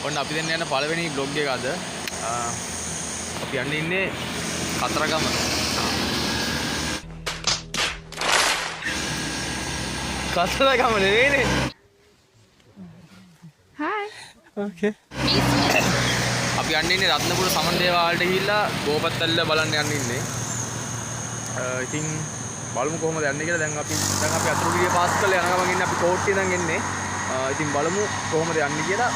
ඔන්න අපි දැන් යන පළවෙනි බ්ලොග් එක අද. අපි යන්නේ ඉන්නේ කතරගම. කතරගම නෙවෙයිනේ. Hi. Okay. අපි යන්නේ ඉන්නේ රත්නපුර සමන්දේවාලට ගිහිල්ලා ගෝපත්තල්ල බලන්න යන්න ඉන්නේ. ඉතින් බලමු කොහොමද යන්නේ කියලා. දැන් අපි අතුරුගිරිය පාස් කරලා යන ගමන් ඉන්නේ අපි කෝට්ටිය ඉඳන් එන්නේ. ඉතින් බලමු කොහොමද යන්නේ කියලා.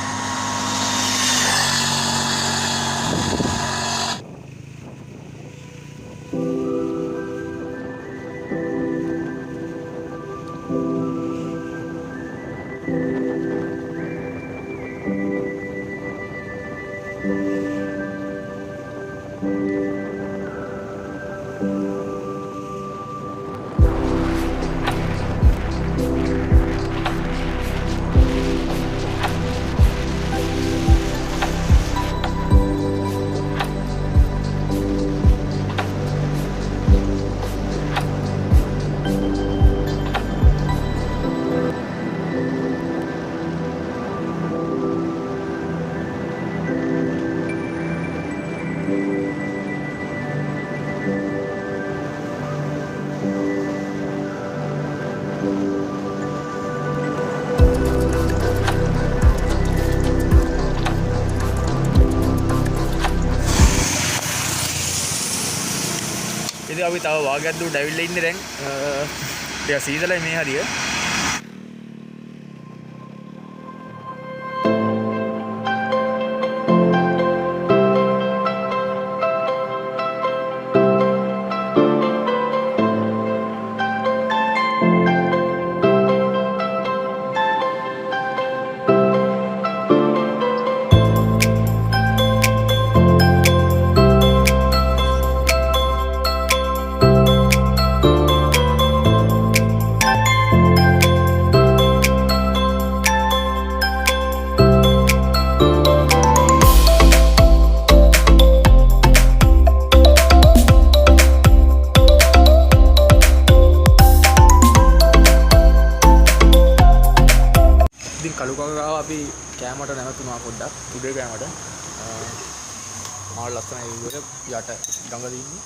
ඉතින් අපි තව වාගයක් දුරට ඇවිල්ලා ඉන්නේ දැන්. ටික සීතලයි මේ හරිය. කළුකගාව අපි කෑමට නැවතුණා පොඩ්ඩක් උඩේ කෑමට. මාළ ලස්සනයි විදියට යට ගඟ දින්නේ.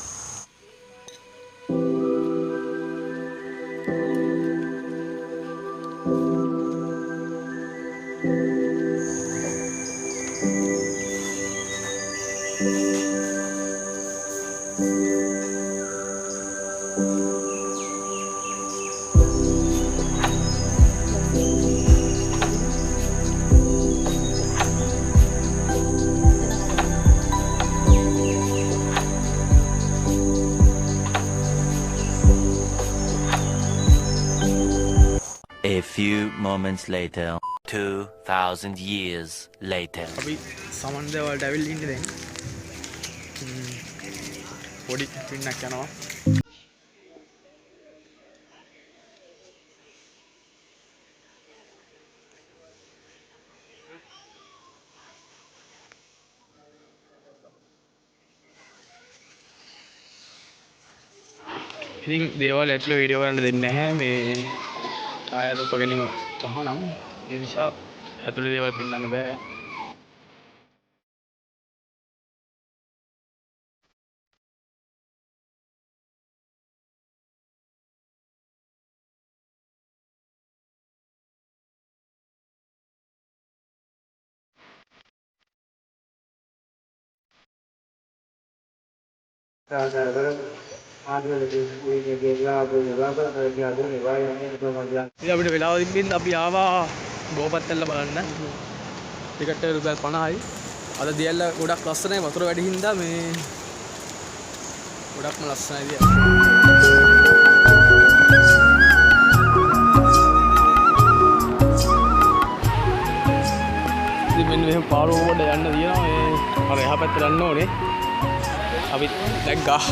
A few moments later, 2,000 years later. අපි සමන්දේවාලට ඇවිල්ලා ඉන්නේ දැන්. පොඩි පින්නක් යනවා. ඉතින් දේවාල ඇතුළේ වීඩියෝ කරන්න දෙන්නේ නැහැ මේ ආයත උපගෙනින් තහනම්. ඒ නිසා ඇතුළේ දේවල් පෙන්නන්න බෑ. ඉතින් අපිට වෙලාව තිබ්බින්ද අපි ආවා ගෝපත්තල්ල බලන්න. ටිකට් එක රුපියල් 50යි. අද දියල්ල ගොඩක් ලස්සනයි වතුර වැඩි හින්දා මේ ගොඩක්ම ලස්සනයි දියල්ල. ඉතින් මෙන්න මෙහෙම පාරෝ වල යන්න තියෙනවා. මේ අර එහා පැත්තට යන්න ඕනේ. අපි දැක්කා.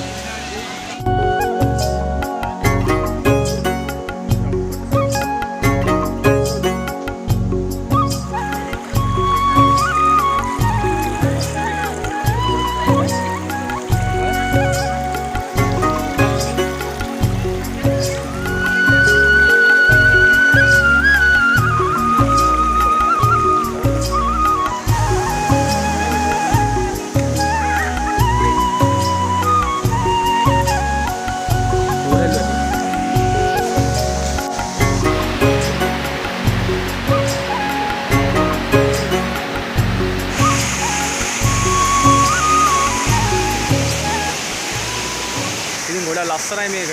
ලස්සනයි මේක.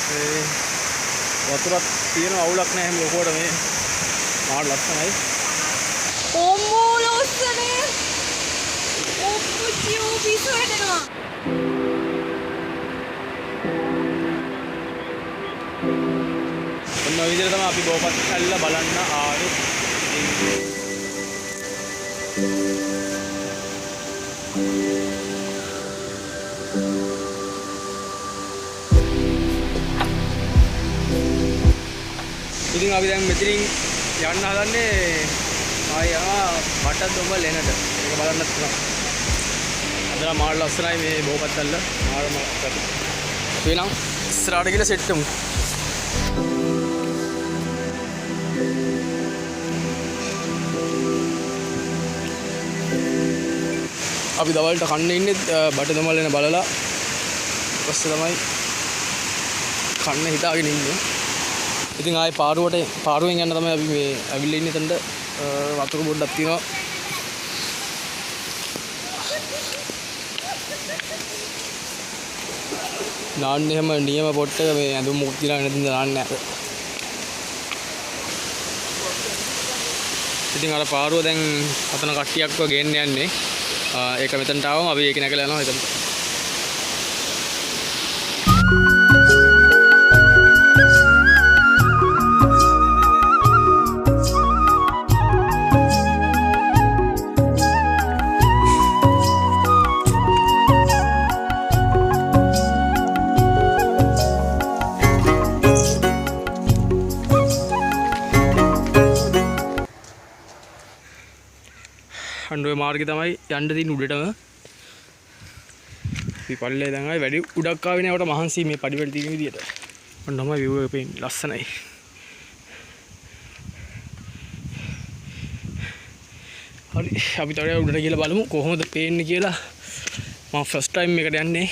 මේ වතුරක් තියෙන අවුලක් නැහැ හැම ලොකුවට මේ. මාර ලස්සනයි. 어머 ලස්සනේ. ඔප්පුචිෝ පිස්සු හැදෙනවා. ඔන්න ඔය විදිහට තමයි අපි බෝපත්තල්ල බලන්න ආවේ. ඉතින් අපි දැන් මෙතනින් යන්න හදන්නේ ආය යනවා වටදොඹ ලෙනට. ඒක බලන්න පුළුවන්. අදලා මාර ලස්සනයි මේ බෝපත්තල්ල. මාරම ගති. අපි නම් ඉස්සරහට ගිහලා සෙට් වෙමු. අපි දවල්ට කන්න ඉන්නේ බටදොඹ ලෙන බලලා ඊපස්සේ තමයි කන්න හිතාගෙන ඉන්නේ. ඉතින් ආයේ පාරුවෙන් යන්න තමයි අපි මේ ඇවිල්ලා ඉන්නේ. එතනට වතුර බොඩක් තියෙනවා. නාන්න එහෙම නියම පොට් එක මේ ඇඳුම් මුක් දිලා නැතිනම් නාන්න නැහැ. ඉතින් අර පාරුව දැන් අතන කට්ටියක්ව ගේන්න යන්නේ. ඒක මෙතනට ආවම අපි ඒක නැගලා යනවා එතනට. අන්ඩුවේ මාර්ගය තමයි යන්න තියෙන උඩටම. අපි පල්ලේ දැන් ආයි වැඩි උඩක් ආවේ නෑ. වට මහන්සි මේ පඩි වල තියෙන විදියට. ඔන්න තමයි view එක පේන්නේ. ලස්සනයි. හරි අපි තව උඩට ගිහලා බලමු කොහොමද පේන්නේ කියලා. මම ෆස්ට් ටයිම් එකට යන්නේ.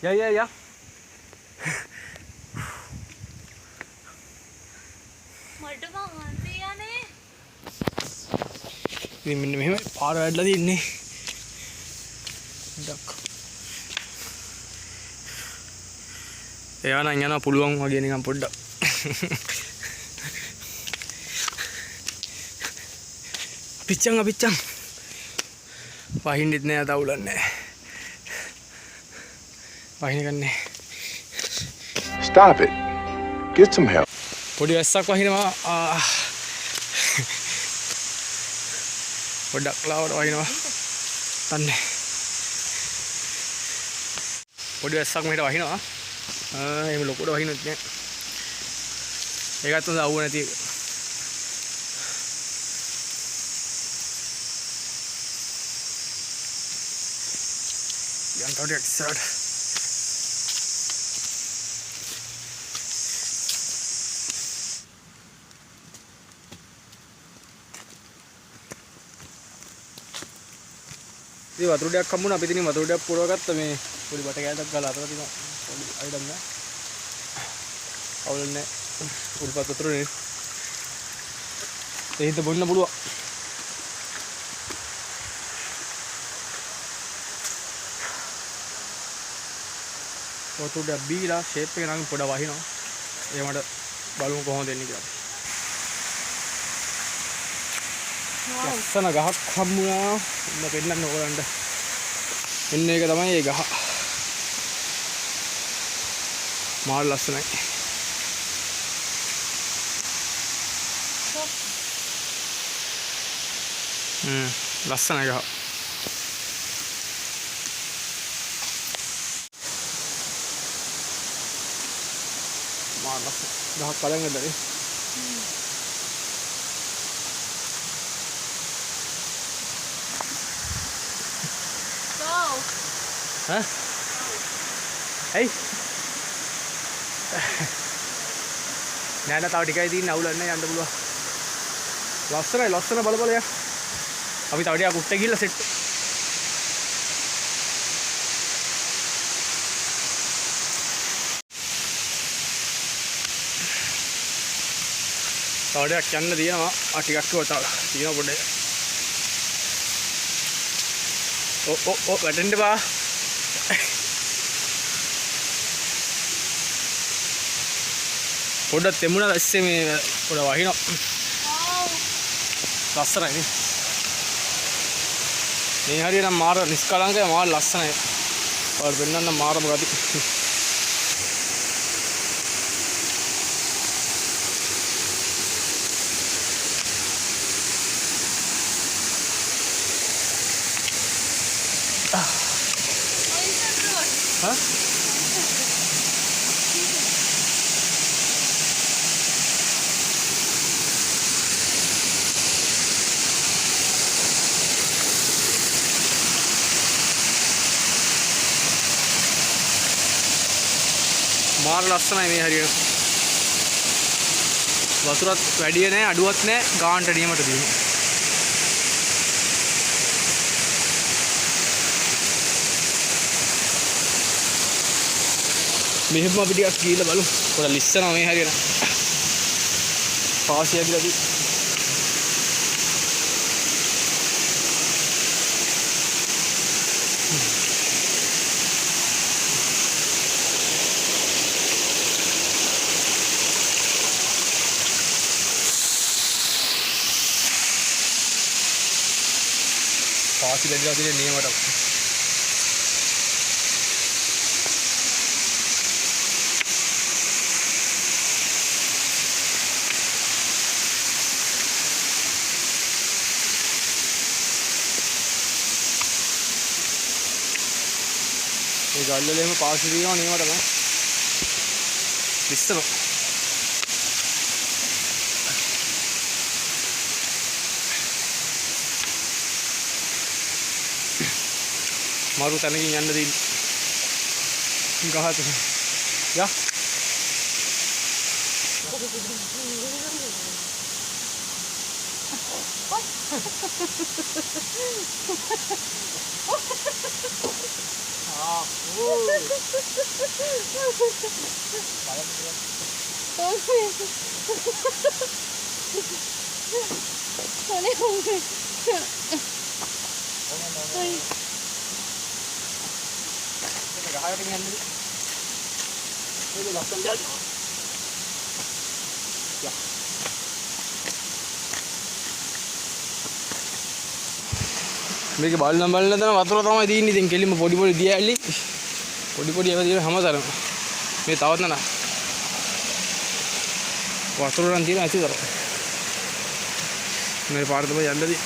යා මට මහන්සි යන්නේ. ඉතින් මෙන්න මෙහෙම පාර වැඩලා තින්නේ. ඩක්. එයා නම් යනවා පුළුවන් වගේ නිකන් පොඩ්ඩක්. අපිච්චන් වහින්නෙත් නෑ තවුලන්නේ. වහින ගන්නේ. Stop it. Get some help. පොඩි වැස්සක් වහිනවා. පොඩ්ඩක් ලාවට වහිනවා. තන්නේ. පොඩි වැස්සක් මෙහෙට වහිනවා. එහෙම ලොකුට වහිනුත් නෑ. ඒකත් හොඳ අවුව නැති එක. යන්ටට එක්සර්ට්. ඉතින් වතුර ඩයක් හම්බුණා. අපි ඉතින් වතුර ඩයක් පුරවගත්ත මේ පොඩි බට කෑල්ලක් ගාලා අතර තියෙනවා. පොඩි අයිඩම් නෑ. අවුලක් නෑ. උඩපත් වතුරනේ. ඒ හිත බොන්න පුළුවන්. වතුර ඩයක් බීලා ෂේප් එක නම් පොඩ වහිනවා. ඒ මට බලමු කොහොමද එන්නේ කියලා. ලස්සන ගහක් හම්බුණා. ඉන්න පෙන්නන්න ඕගලන්ට. මෙන්න ඒක තමයි ඒ ගහ. මාර ලස්සනයි. ලස්සනයි ගහ. මාර ලස්සන ගහක් කලින් ඇදලා. Hah? Hey. නෑ නෑ තව ටිකයි තියෙන අවුලක් නෑ යන්න පුළුවන්. ලස්සන බල යා. අපි තව ටිකක් උඩට ගිහලා සෙට්. තව ටිකක් යන්න තියෙනවා. ටිකක් තව තියෙනවා පොඩ්ඩක්. වැටෙන්න බා. පොඩ්ඩක් තෙමුණා දැස්සේ මේ පොඩ වහිනවා. ලස්සනයි නේ. මේ හරියට මාර නිස්කලංකයි මාර ලස්සනයි. ඔයාලට පෙන්නන්න මාරම ගති. Hah? මාර ලස්සනයි මේ හරියට. වතුරත් වැඩි නෑ අඩුවත් නෑ ගානට නියමට දිනුවා. මෙහෙම අපි ටිකක් ගිහලා බලමු. පොඩ ලිස්සනවා මේ හරියට. පාසිය ඇවිල්ලා තියෙන්නේ. පාසි බැඳලා තියෙන නියමට. මේ ගල්වල එහෙම පාසි දිනවා නියමට තමයි. ඉස්සම मारू तनकी යන්න දෙන්න ගහත යා මේක බලන තන වතුර තමයි තියෙන්නේ. ඉතින් කෙලින්ම පොඩි පොඩි දියැලි පොඩි ඒවා තියෙන හැමතරම මේ තවත් නන වතුර නම් තියෙන ඇතිතර මේ පාර තමයි යන්නදී.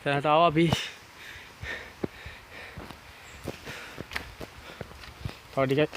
දැනට ආවා අපි තව ටිකක්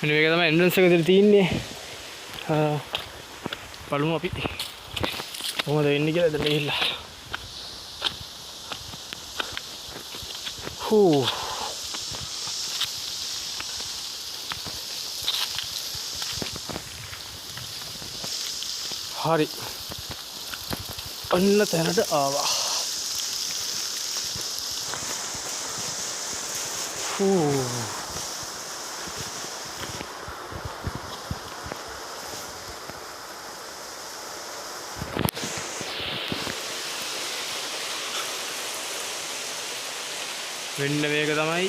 මෙන්න මේක තමයි එන්ට්‍රන්ස් එක දෙල තියෙන්නේ. බලමු අපි කොහොමද වෙන්නේ කියලා දැන් ගිහිල්ලා. හූ හරි අන්න තැනට ආවා. හූ වෙන්න මේක තමයි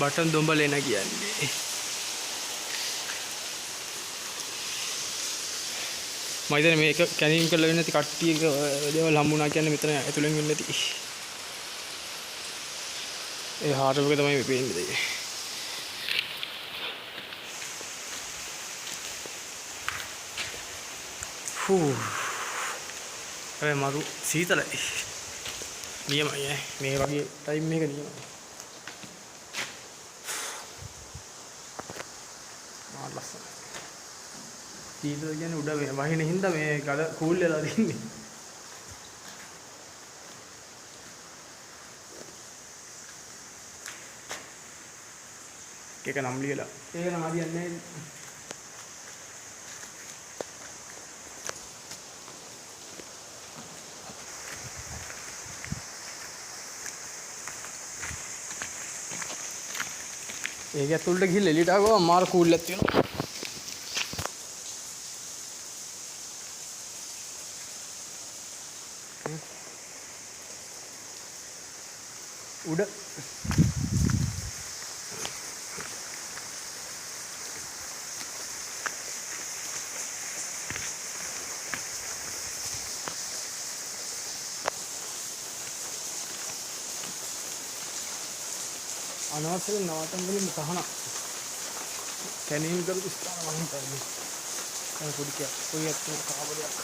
බටන් දොඹලේන කියන්නේ. මම හිතන්නේ මේක කැනීම් කරලා වෙන්නේ නැති කට්ටියක දේවල් හම්බුණා කියන්නේ මෙතන ඇතුලෙන් වෙන්නේ නැති. ඒ හාර් එක තමයි මේ පේන්නේ. මරු සීතලයි. නියමයි මේ වගේ ටයිම් එක නියමයි. මාත් ලස්සනයි. සීතල කියන්නේ උඩ මේ වහින හින්දා මේ ගල කූල් වෙලා තින්නේ. ඒක නම් ලියලා. ඒක නම් හරියන්නේ නැහැ. ඒක ඇතුළට ගිහිල්ලා එළියට ආවම මාර කූල් එකක් තියෙනවා. උඩ අනවසර නවතන් වලින් තහන කැනීම් කරපු ස්ථාන වහින් තමයි. අර පොඩි කොයියක් කාබලයක්.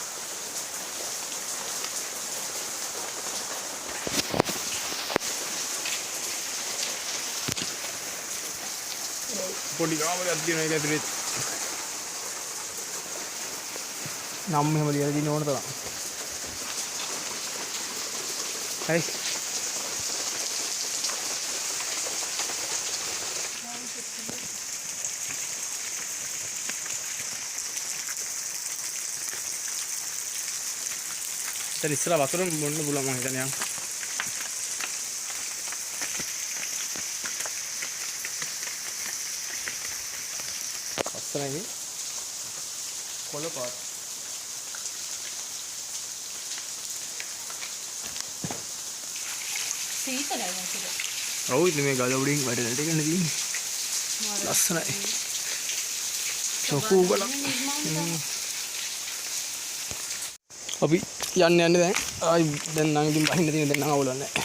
පොඩි කාබලයක් තියෙනවා ඒක ඇතුලේ. නම් එහෙම ලියලා දින්න ඕන තරම්. හරි. දැන් ඉස්සලා වතුරෙන් බොන්න පුළුවන් මම හිතන්නේ. අස්සනයි කොළ පාට. සීතලයි වගේ. ඔව් ඉතින් මේ ගල උඩින් වැටෙන ටික නේ තියෙන්නේ. ලස්සනයි. චොකු ගල. අපි යන්න දැන් ආයි දැන් නම් ඉතින් බහින්න තියෙන දැන් නම් අවුලක් නැහැ.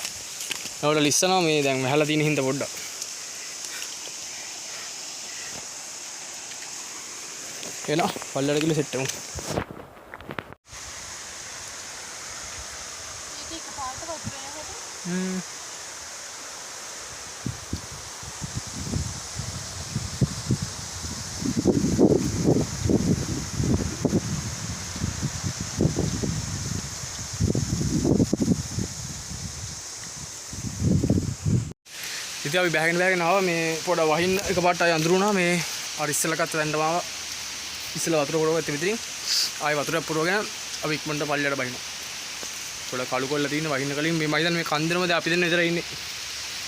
අවුල ලිස්සනවා මේ දැන් වැහලා තියෙන හින්දා පොඩ්ඩක්. එනවා පල්ලයට ගිහලා සෙට් වෙමු. මේක පාට වතුර වෙනකොට ඉතින් අපි බෑගෙන ආවා මේ පොඩ වහින්න එකපාරට ආය අඳුරුණා මේ අර ඉස්සෙල්ලා ගත්ත දැන්නම ආවා ඉස්සෙල්ලා වතුර පොරවගත්ත විතරින් ආය වතුරක් පුරවගෙන අපි ඉක්මනට පල්ලයට බහිනවා. පොඩ කළු කොල්ල තියෙන වහින්න කලින් මේ මයිදන් මේ කන්දරමද අපි දෙන්න විතර ඉන්නේ.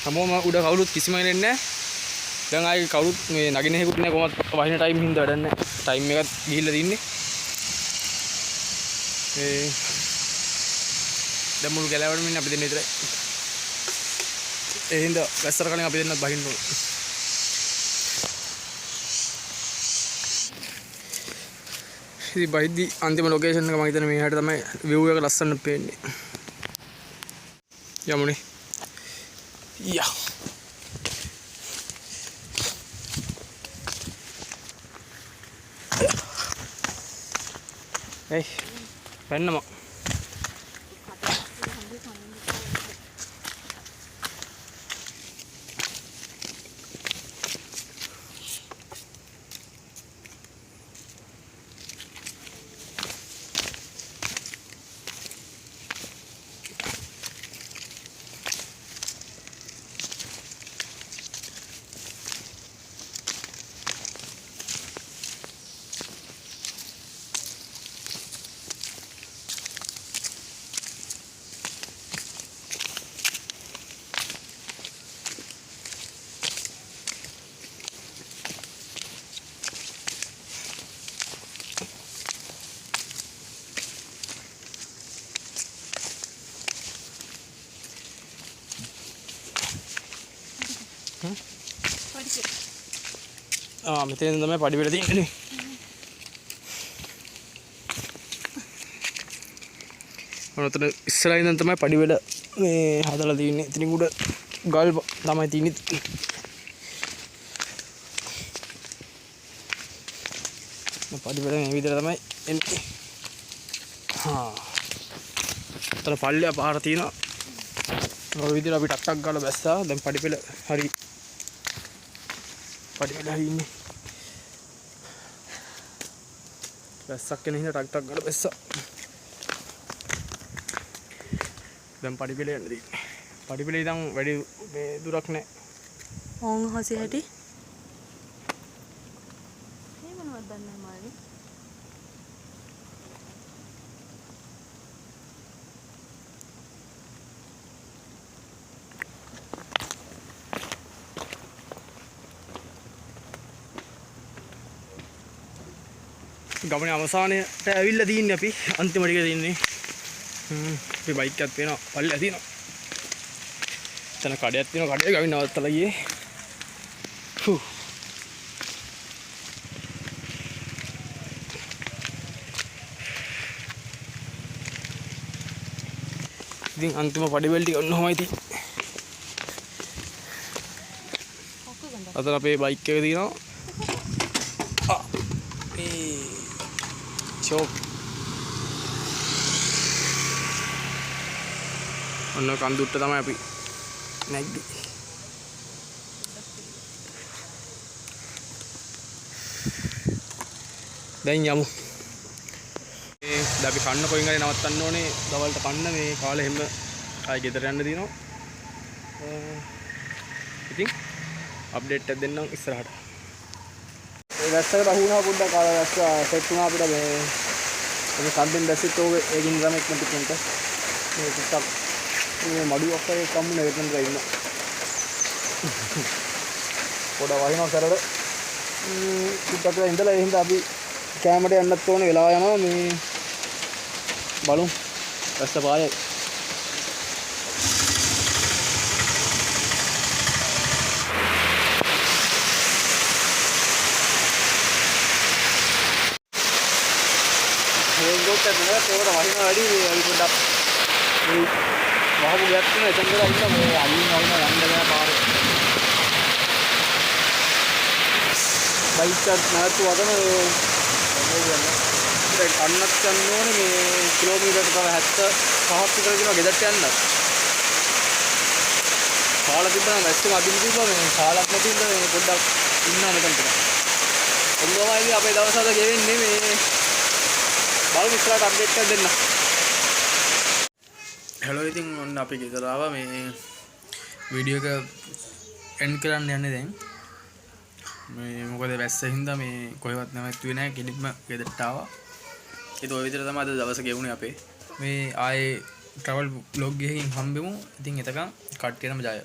හැමෝම උඩ කවුරුත් කිසිම ඉන්නේ නැහැ. දැන් ආයේ කවුරුත් මේ නගින හේකුත් නැහැ කොහොමද වහින ටයිම් හින්දා වැඩක් නැහැ. ටයිම් එකත් ගිහිල්ලා තින්නේ. දැන් මුළු ගැලවටම ඉන්නේ අපි දෙන්න විතරයි. ඒ හින්දා වැස්සර කලින් අපි දෙන්නත් බහින්න ඕන. ඉතින් බහිද්දි අන්තිම ලොකේෂන් එක මම හිතන්නේ මේ හැට තමයි view එක ලස්සන පේන්නේ. යමුනේ. යා. ඒ පෙන්නම මෙතෙන් තමයි පඩි වෙලා තියෙන්නේ. ඔනතන ඉස්සරහින් ඉඳන් තමයි පඩි වෙලා මේ හදලා තියෙන්නේ. ඉතින් උඩ ගල් තමයි තියෙන්නේ. පඩි වෙලා මේ විදිහට තමයි එන්නේ. අතන පල්ලෙය පාර තියෙනවා. ඔය විදිහට අපි ටක් ටක් ගාලා බැස්සා. දැන් පඩි පෙළ හරි පඩි පෙළ හරි ඉන්නේ. බැස්සක් කෙන හින්දා ටක් ටක් ගාලා බැස්සා. දැන් පඩි පෙළ යන්න තියෙන්නේ. පඩි පෙළ ඉතින් වැඩි මේ දුරක් නැහැ. ඕන් හොසි හැටි. මේ මොනවද දන්නේ මාළි? ගමනේ අවසානයට ඇවිල්ලා තින්නේ අපි අන්තිම ටික තින්නේ. අපි බයික් එකක් තියෙනවා පල්ලෙය තියෙනවා. එතන කඩයක් තියෙනවා කඩේ ගවින් නවත්තලා ගියේ. ඉතින් අන්තිම පඩිවල ටික ඔන්නෝමයි තියෙන්නේ. අතන අපේ බයික් එක තියෙනවා. චෝක් ඔන්න කන්දුට්ට තමයි අපි නැග්ගේ. දැන් යමු. අපි කන්න කොයින් හරි නවත්තන්න ඕනේ. දවල්ට කන්න මේ කාලේ හැම ආයි ගෙදර යන්න දිනවා. ඉතින් අප්ඩේට් එකක් දෙන්නම් ඉස්සරහට. ඒ වැස්සකට අහු වුණා පොඩ්ඩක් කාලා වැස්ස සෙට් වුණා අපිට මේ සම්බෙන් දැසිට ඕගේ ඒකින් ගමෙක් නැතිකෙන්ට මේ ටිකක් මේ මඩුවක් වගේ කම්මුනේ වෙතනට ඉන්න පොඩ වහිනවා කරලා ටිකක් ඉඳලා ඒ හින්දා අපි කැමරට යන්නත් ඕනේ වෙලා යනවා මේ බලමු වැස්ස පායයි. ඒකට වහිනවා වැඩි අපි පොඩ්ඩක් මේ වහපු ගයක් තියෙන එතන දලා ඉන්න මේ අයින් වහිනවා යන්න බෑ පාරේ. බයික් එකක් නැතු වදන මේ කියන්නේ කන්නත් යන්න ඕනේ මේ කිලෝමීටර් තව 75ක් විතර දිනවා ගෙදරට යන්න. කාලා තිබ්බනම් වැස්සෙම අදින්න තිබ්බා මේ කාලක් නැති ඉඳලා මේ පොඩ්ඩක් ඉන්නවා මෙතනට. ඔන්නෝමයි අපේ දවස් අද ගෙවෙන්නේ මේ බලමු ඉස්සරහට අප්ඩේට් එකක් දෙන්න. හෙලෝ ඉතින් ඔන්න අපි ගෙදර ආවා මේ වීඩියෝ එක එන්ඩ් කරන්න යන්නේ දැන්. මේ මොකද වැස්ස හින්දා මේ කොහෙවත් නැවතුනේ නැහැ කෙලින්ම ගෙදරට ආවා. ඒක ඔය විදිහට තමයි අද දවස ගෙවුනේ අපේ. මේ ආයේ ට්‍රැවල් බ්ලොග් එකකින් හම්බෙමු. ඉතින් එතකන් කට්ටියටම ජය.